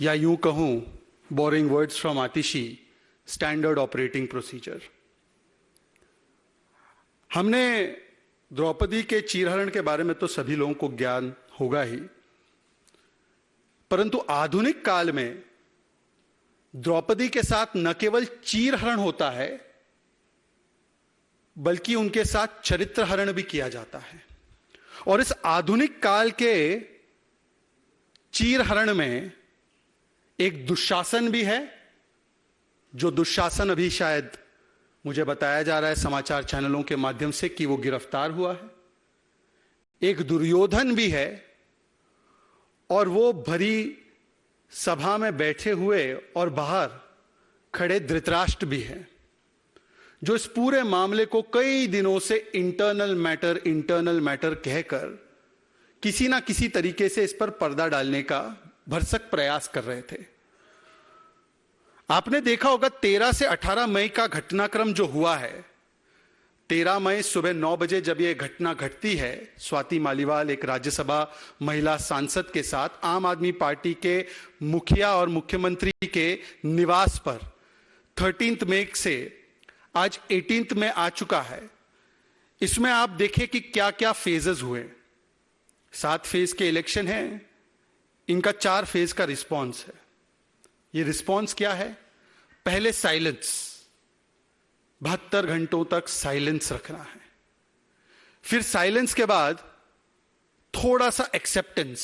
या यूं कहूं, boring words from Atishi, standard operating procedure. हमने द्रौपदी के चीरहरण के बारे में तो सभी लोगों को ज्ञान होगा ही, परंतु आधुनिक काल में द्रौपदी के साथ न केवल चीरहरण होता है बल्कि उनके साथ चरित्रहरण भी किया जाता है। और इस आधुनिक काल के चीरहरण में एक दुशासन भी है, जो दुशासन अभी शायद मुझे बताया जा रहा है समाचार चैनलों के माध्यम से कि वो गिरफ्तार हुआ है। एक दुर्योधन भी है और वो भरी सभा में बैठे हुए और बाहर खड़े धृतराष्ट्र भी है, जो इस पूरे मामले को कई दिनों से इंटरनल मैटर कहकर किसी ना किसी तरीके से इस पर पर्दा डालने का भरसक प्रयास कर रहे थे। आपने देखा होगा 13 से 18 मई का घटनाक्रम जो हुआ है। 13 मई सुबह 9 बजे जब यह घटना घटती है, स्वाति मालीवाल एक राज्यसभा महिला सांसद के साथ आम आदमी पार्टी के मुखिया और मुख्यमंत्री के निवास पर 13 मई से आज 18 में आ चुका है। इसमें आप देखें कि क्या क्या फेजेस हुए। 7 फेज के इलेक्शन है, इनका 4 फेज का रिस्पॉन्स है। ये रिस्पॉन्स क्या है? पहले साइलेंस, 72 घंटों तक साइलेंस रखना है। फिर साइलेंस के बाद थोड़ा सा एक्सेप्टेंस,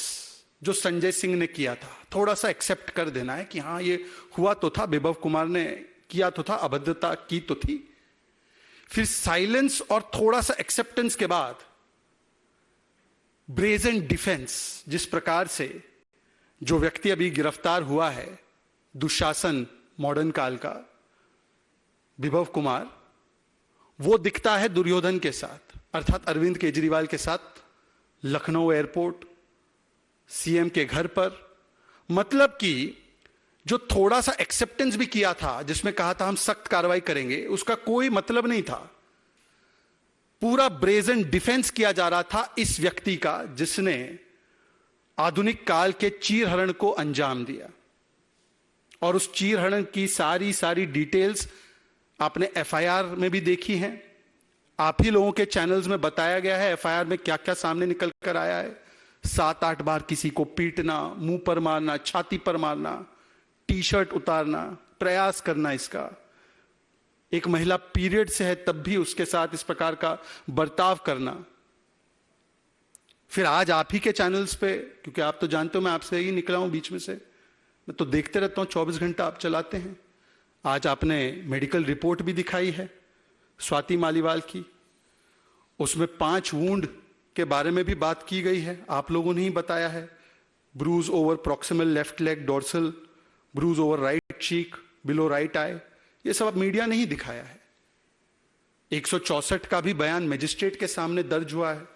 जो संजय सिंह ने किया था, थोड़ा सा एक्सेप्ट कर देना है कि हां ये हुआ तो था, विभव कुमार ने किया तो था, अभद्रता की तो थी। फिर साइलेंस और थोड़ा सा एक्सेप्टेंस के बाद ब्रेजन डिफेंस, जिस प्रकार से जो व्यक्ति अभी गिरफ्तार हुआ है, दुशासन मॉडर्न काल का विभव कुमार, वो दिखता है दुर्योधन के साथ, अर्थात अरविंद केजरीवाल के साथ लखनऊ एयरपोर्ट, सीएम के घर पर। मतलब कि जो थोड़ा सा एक्सेप्टेंस भी किया था, जिसमें कहा था हम सख्त कार्रवाई करेंगे, उसका कोई मतलब नहीं था। पूरा ब्रेजन डिफेंस किया जा रहा था इस व्यक्ति का, जिसने आधुनिक काल के चीरहरण को अंजाम दिया। और उस चीरहरण की सारी डिटेल्स आपने एफआईआर में भी देखी हैं। आप ही लोगों के चैनल्स में बताया गया है एफआईआर में क्या क्या सामने निकल कर आया है। 7-8 बार किसी को पीटना, मुंह पर मारना, छाती पर मारना, टी शर्ट उतारना, प्रयास करना इसका। एक महिला पीरियड से है तब भी उसके साथ इस प्रकार का बर्ताव करना। फिर आज आप ही के चैनल्स पे, क्योंकि आप तो जानते हो मैं आपसे ही निकला हूं बीच में से, मैं तो देखते रहता हूं, 24 घंटा आप चलाते हैं। आज आपने मेडिकल रिपोर्ट भी दिखाई है स्वाति मालीवाल की, उसमें 5 वुंड के बारे में भी बात की गई है, आप लोगों ने ही बताया है। Bruise over proximal left leg dorsal, bruise over right cheek, below right eye, ये सब अब मीडिया ने ही दिखाया है। 164 का भी बयान मजिस्ट्रेट के सामने दर्ज हुआ है।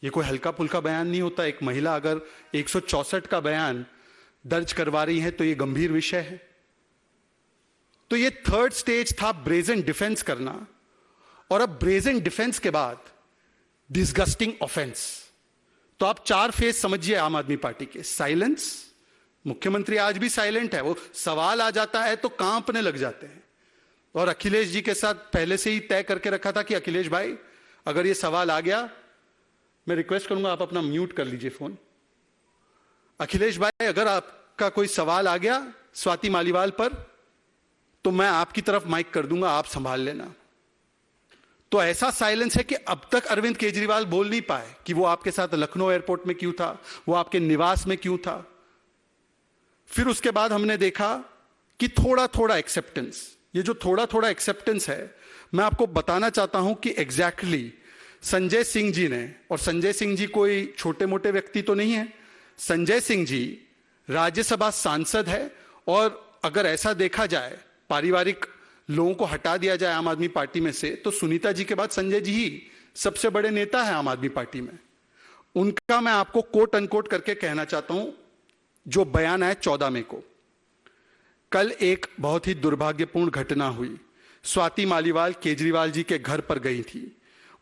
ये कोई हल्का फुल्का बयान नहीं होता। एक महिला अगर 164 का बयान दर्ज करवा रही है तो ये गंभीर विषय है। तो ये 3rd स्टेज था ब्रेजन डिफेंस करना। और अब ब्रेजन डिफेंस के बाद डिसगस्टिंग ऑफेंस। तो आप 4 फेज समझिए आम आदमी पार्टी के। साइलेंस, मुख्यमंत्री आज भी साइलेंट है, वो सवाल आ जाता है तो कांपने लग जाते हैं। और अखिलेश जी के साथ पहले से ही तय करके रखा था कि अखिलेश भाई अगर ये सवाल आ गया, मैं रिक्वेस्ट करूंगा आप अपना म्यूट कर लीजिए फोन। अखिलेश भाई अगर आपका कोई सवाल आ गया स्वाति मालीवाल पर तो मैं आपकी तरफ माइक कर दूंगा, आप संभाल लेना। तो ऐसा साइलेंस है कि अब तक अरविंद केजरीवाल बोल नहीं पाए कि वो आपके साथ लखनऊ एयरपोर्ट में क्यों था, वो आपके निवास में क्यों था। फिर उसके बाद हमने देखा कि थोड़ा एक्सेप्टेंस। ये जो थोड़ा एक्सेप्टेंस है, मैं आपको बताना चाहता हूं कि एग्जैक्टली संजय सिंह जी ने, और संजय सिंह जी कोई छोटे मोटे व्यक्ति तो नहीं है, संजय सिंह जी राज्यसभा सांसद है। और अगर ऐसा देखा जाए, पारिवारिक लोगों को हटा दिया जाए आम आदमी पार्टी में से, तो सुनीता जी के बाद संजय जी ही सबसे बड़े नेता है आम आदमी पार्टी में। उनका मैं आपको कोट अनकोट करके कहना चाहता हूं जो बयान है 14 मई को। कल एक बहुत ही दुर्भाग्यपूर्ण घटना हुई। स्वाति मालीवाल केजरीवाल जी के घर पर गई थी।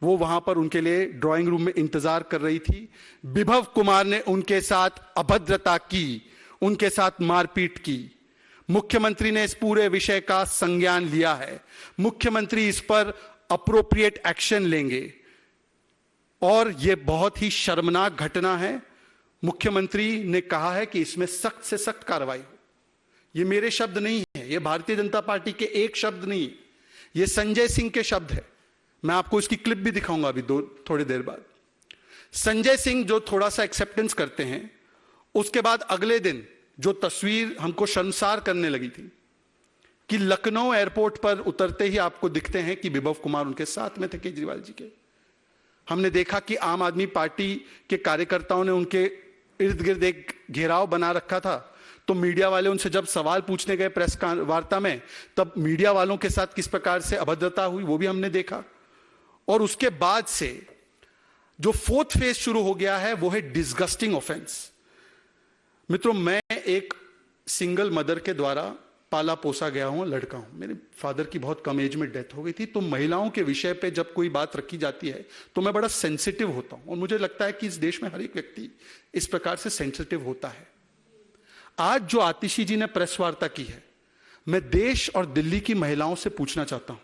वो वहां पर उनके लिए ड्राइंग रूम में इंतजार कर रही थी। विभव कुमार ने उनके साथ अभद्रता की, उनके साथ मारपीट की। मुख्यमंत्री ने इस पूरे विषय का संज्ञान लिया है। मुख्यमंत्री इस पर अप्रोप्रिएट एक्शन लेंगे और यह बहुत ही शर्मनाक घटना है। मुख्यमंत्री ने कहा है कि इसमें सख्त से सख्त कार्रवाई हो। ये मेरे शब्द नहीं है, ये भारतीय जनता पार्टी के एक शब्द नहीं, ये संजय सिंह के शब्द है। मैं आपको इसकी क्लिप भी दिखाऊंगा अभी थोड़ी देर बाद। संजय सिंह जो थोड़ा सा एक्सेप्टेंस करते हैं, उसके बाद अगले दिन जो तस्वीर हमको शर्मसार करने लगी थी कि लखनऊ एयरपोर्ट पर उतरते ही आपको दिखते हैं कि विभव कुमार उनके साथ में थे, केजरीवाल जी के। हमने देखा कि आम आदमी पार्टी के कार्यकर्ताओं ने उनके इर्द गिर्द एक घेराव बना रखा था, तो मीडिया वाले उनसे जब सवाल पूछने गए प्रेस वार्ता में, तब मीडिया वालों के साथ किस प्रकार से अभद्रता हुई वो भी हमने देखा। और उसके बाद से जो फोर्थ फेज शुरू हो गया है वो है डिसगस्टिंग ऑफेंस। मित्रों, मैं एक सिंगल मदर के द्वारा पाला पोसा गया हूं, लड़का हूं। मेरे फादर की बहुत कम एज में डेथ हो गई थी, तो महिलाओं के विषय पे जब कोई बात रखी जाती है तो मैं बड़ा सेंसिटिव होता हूं, और मुझे लगता है कि इस देश में हर एक व्यक्ति इस प्रकार से सेंसिटिव होता है। आज जो आतिशी जी ने प्रेस वार्ता की है, मैं देश और दिल्ली की महिलाओं से पूछना चाहता हूं।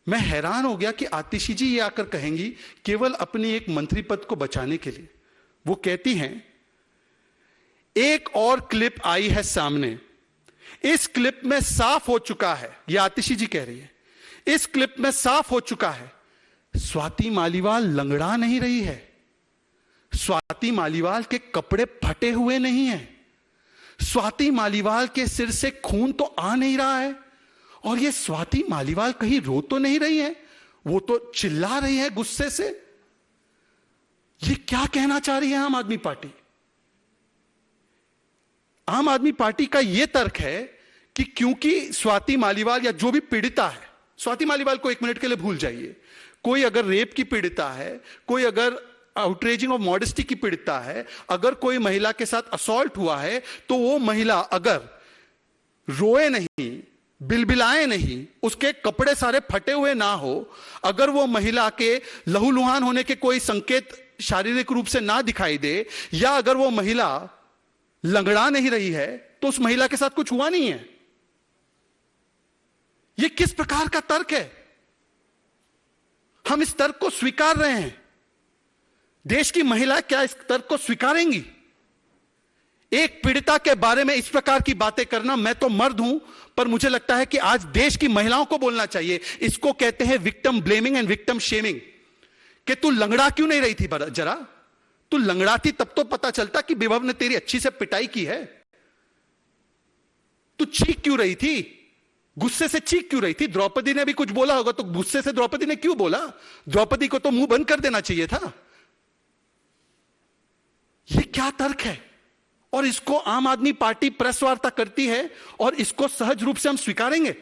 मैं हैरान हो गया कि आतिशी जी ये आकर कहेंगी केवल अपनी एक मंत्री पद को बचाने के लिए। वो कहती हैं, एक और क्लिप आई है सामने, इस क्लिप में साफ हो चुका है, यह आतिशी जी कह रही है, इस क्लिप में साफ हो चुका है स्वाति मालीवाल लंगड़ा नहीं रही है, स्वाति मालीवाल के कपड़े फटे हुए नहीं हैं, स्वाति मालीवाल के सिर से खून तो आ नहीं रहा है, और ये स्वाति मालीवाल कहीं रो तो नहीं रही है, वो तो चिल्ला रही है गुस्से से। ये क्या कहना चाह रही है आम आदमी पार्टी? आम आदमी पार्टी का यह तर्क है कि क्योंकि स्वाति मालीवाल या जो भी पीड़िता है, स्वाति मालीवाल को एक मिनट के लिए भूल जाइए, कोई अगर रेप की पीड़िता है, कोई अगर आउटरेजिंग ऑफ मॉडेस्टी की पीड़िता है, अगर कोई महिला के साथ असॉल्ट हुआ है, तो वो महिला अगर रोए नहीं, बिलबिलाए नहीं, उसके कपड़े सारे फटे हुए ना हो, अगर वो महिला के लहूलुहान होने के कोई संकेत शारीरिक रूप से ना दिखाई दे, या अगर वो महिला लंगड़ा नहीं रही है, तो उस महिला के साथ कुछ हुआ नहीं है। यह किस प्रकार का तर्क है? हम इस तर्क को स्वीकार रहे हैं। देश की महिला क्या इस तर्क को स्वीकारेंगी? एक पीड़िता के बारे में इस प्रकार की बातें करना, मैं तो मर्द हूं, पर मुझे लगता है कि आज देश की महिलाओं को बोलना चाहिए। इसको कहते हैं victim blaming and victim shaming, कि तू लंगड़ा क्यों नहीं रही थी? जरा तू लंगड़ा थी तब तो पता चलता कि विभव ने तेरी अच्छी से पिटाई की है। तू चीख क्यों रही थी? गुस्से से चीख क्यों रही थी? द्रौपदी ने भी कुछ बोला होगा, तो गुस्से से द्रौपदी ने क्यों बोला? द्रौपदी को तो मुंह बंद कर देना चाहिए था। यह क्या तर्क है? और इसको आम आदमी पार्टी प्रेस वार्ता करती है और इसको सहज रूप से हम स्वीकारेंगे?